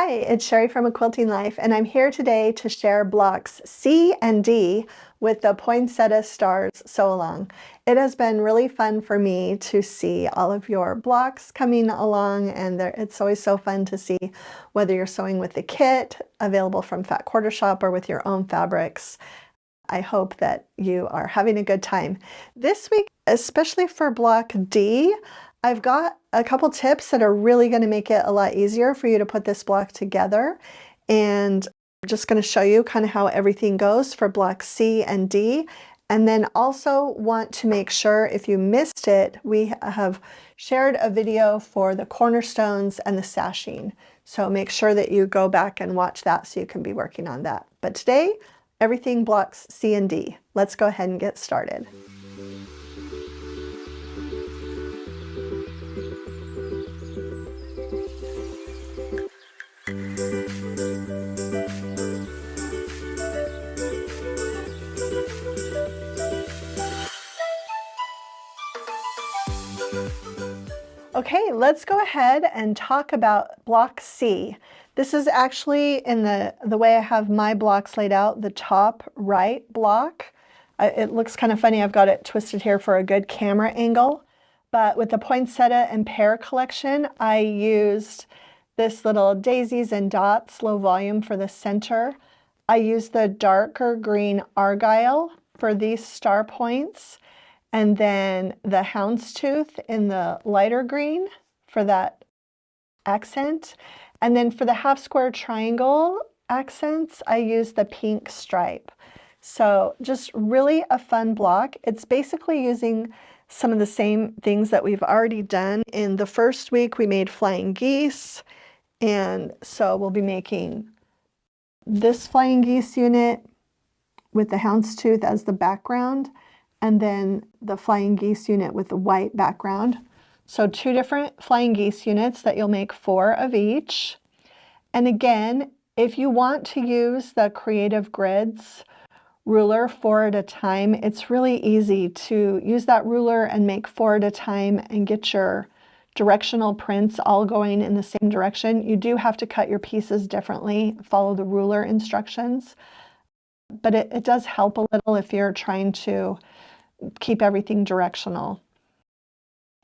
Hi, it's Sherri from A Quilting Life, and I'm here today to share blocks C and D with the Poinsettia Stars Sew Along. It has been really fun for me to see all of your blocks coming along, and it's always so fun to see whether you're sewing with the kit available from Fat Quarter Shop or with your own fabrics. I hope that you are having a good time. This week, especially for block D, I've got a couple tips that are really going to make it a lot easier for you to put this block together. And I'm just going to show you kind of how everything goes for block C and D. And then also want to make sure, if you missed it, we have shared a video for the cornerstones and the sashing. So make sure that you go back and watch that so you can be working on that. But today, everything blocks C and D. Let's go ahead and get started. Okay, let's go ahead and talk about block C. This is actually in the way I have my blocks laid out, the top right block. It looks kind of funny. I've got it twisted here for a good camera angle. But with the Poinsettia and Pear collection, I used this little daisies and dots low volume for the center. I used the darker green argyle for these star points, and then the houndstooth in the lighter green for that accent. And then for the half square triangle accents, I used the pink stripe. So just really a fun block. It's basically using some of the same things that we've already done. In the first week, we made flying geese. And so we'll be making this flying geese unit with the houndstooth as the background, and then the flying geese unit with the white background. So 2 different flying geese units that you'll make 4 of each. And again, if you want to use the Creative Grids ruler 4 at a time, it's really easy to use that ruler and make 4 at a time and get your directional prints all going in the same direction. You do have to cut your pieces differently, follow the ruler instructions, but it does help a little if you're trying to keep everything directional.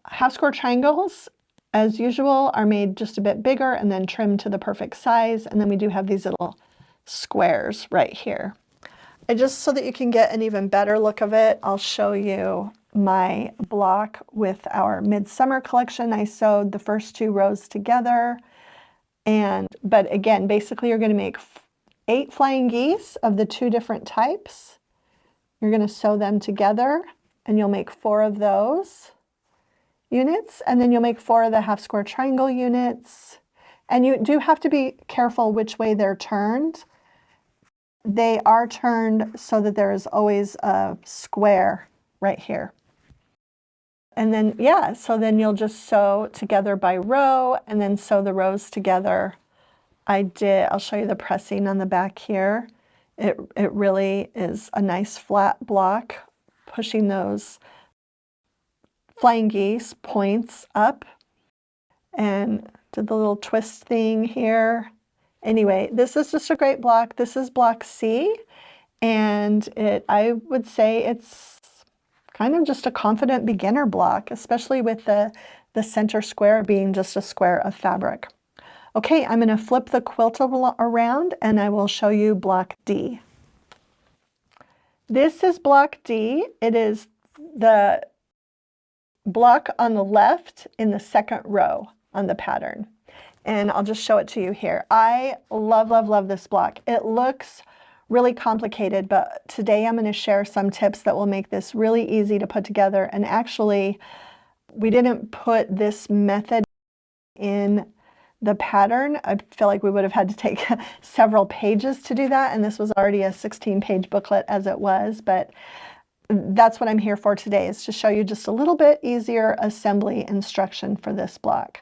Half square triangles, as usual, are made just a bit bigger and then trimmed to the perfect size. And then we do have these little squares right here. And just so that you can get an even better look of it, I'll show you my block with our Midsummer collection. I sewed the first 2 rows together. But again, basically you're going to make 8 flying geese of the 2 different types. You're going to sew them together, and you'll make 4 of those units, and then you'll make 4 of the half square triangle units. And you do have to be careful which way they're turned. They are turned so that there is always a square right here. And then, yeah, so then you'll just sew together by row and then sew the rows together. I'll show you the pressing on the back here. It really is a nice flat block, pushing those flying geese points up, and did the little twist thing here. Anyway, this is just a great block. This is block C, and I would say it's kind of just a confident beginner block, especially with the center square being just a square of fabric. Okay, I'm going to flip the quilt around and I will show you block D. This is block D. It is the block on the left in the second row on the pattern. And I'll just show it to you here. I love, love, love this block. It looks really complicated, but today I'm going to share some tips that will make this really easy to put together. And actually, we didn't put this method in the pattern. I feel like we would have had to take several pages to do that, and this was already a 16-page booklet as it was, but that's what I'm here for today, is to show you just a little bit easier assembly instruction for this block.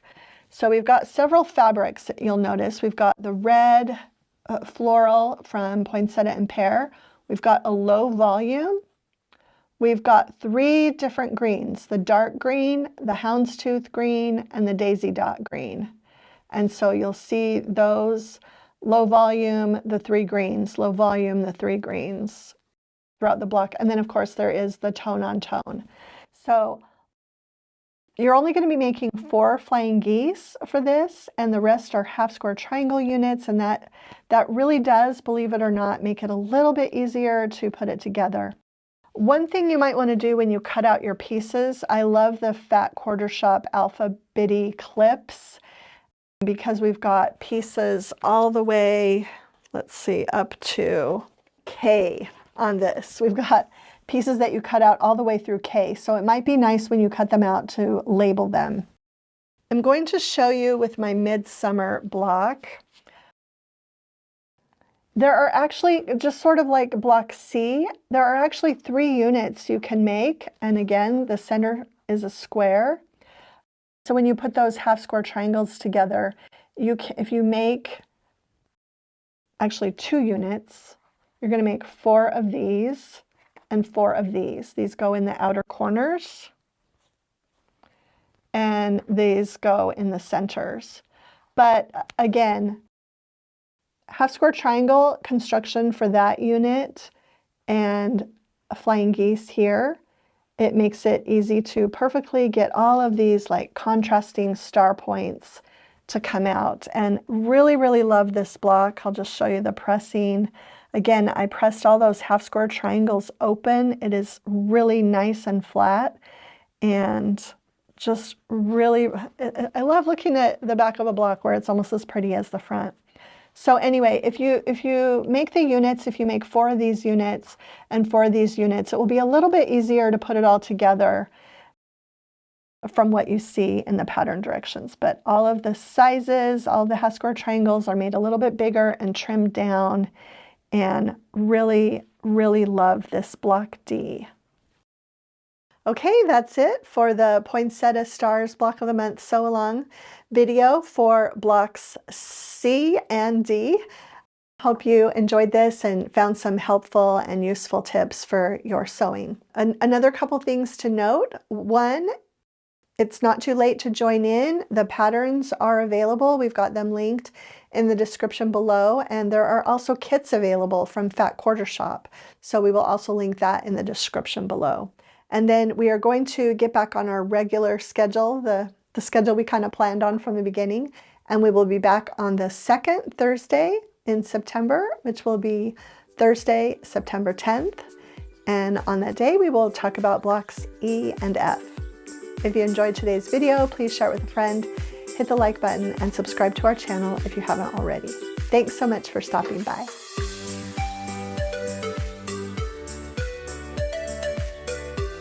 So we've got several fabrics that you'll notice. We've got the red floral from Poinsettia and Pear. We've got a low volume. We've got 3 different greens, the dark green, the houndstooth green, and the daisy dot green. And so you'll see those low volume, the 3 greens, low volume, the 3 greens throughout the block. And then of course there is the tone on tone. So you're only going to be making 4 flying geese for this, and the rest are half square triangle units, and that really does, believe it or not, make it a little bit easier to put it together. One thing you might want to do when you cut out your pieces, I love the Fat Quarter Shop Alpha Bitty clips, because we've got pieces all the way, let's see, up to K on this. We've got pieces that you cut out all the way through K, so it might be nice when you cut them out to label them. I'm going to show you with my Midsummer block. There are actually, just sort of like block C, there are actually 3 units you can make, and again, the center is a square. So when you put those half square triangles together, if you make actually 2 units, you're going to make 4 of these and 4 of these. These go in the outer corners, and these go in the centers. But again, half square triangle construction for that unit and a flying geese here, it makes it easy to perfectly get all of these like contrasting star points to come out. And really, really love this block. I'll just show you the pressing. Again, I pressed all those half square triangles open. It is really nice and flat, and just really, I love looking at the back of a block where it's almost as pretty as the front. So anyway, if you make the units, if you make 4 of these units and 4 of these units, it will be a little bit easier to put it all together from what you see in the pattern directions. But all of the sizes, all the half square triangles are made a little bit bigger and trimmed down, and really, really love this block D. Okay, that's it for the Poinsettia Stars Block of the Month Sew Along video for blocks C and D. Hope you enjoyed this and found some helpful and useful tips for your sewing. Another couple things to note. One, it's not too late to join in. The patterns are available. We've got them linked in the description below, and there are also kits available from Fat Quarter Shop. So we will also link that in the description below. And then we are going to get back on our regular schedule, the schedule we kind of planned on from the beginning, and we will be back on the 2nd Thursday in September, which will be Thursday, September 10th. And on that day, we will talk about blocks E and F. If you enjoyed today's video, please share it with a friend, hit the like button, and subscribe to our channel if you haven't already. Thanks so much for stopping by.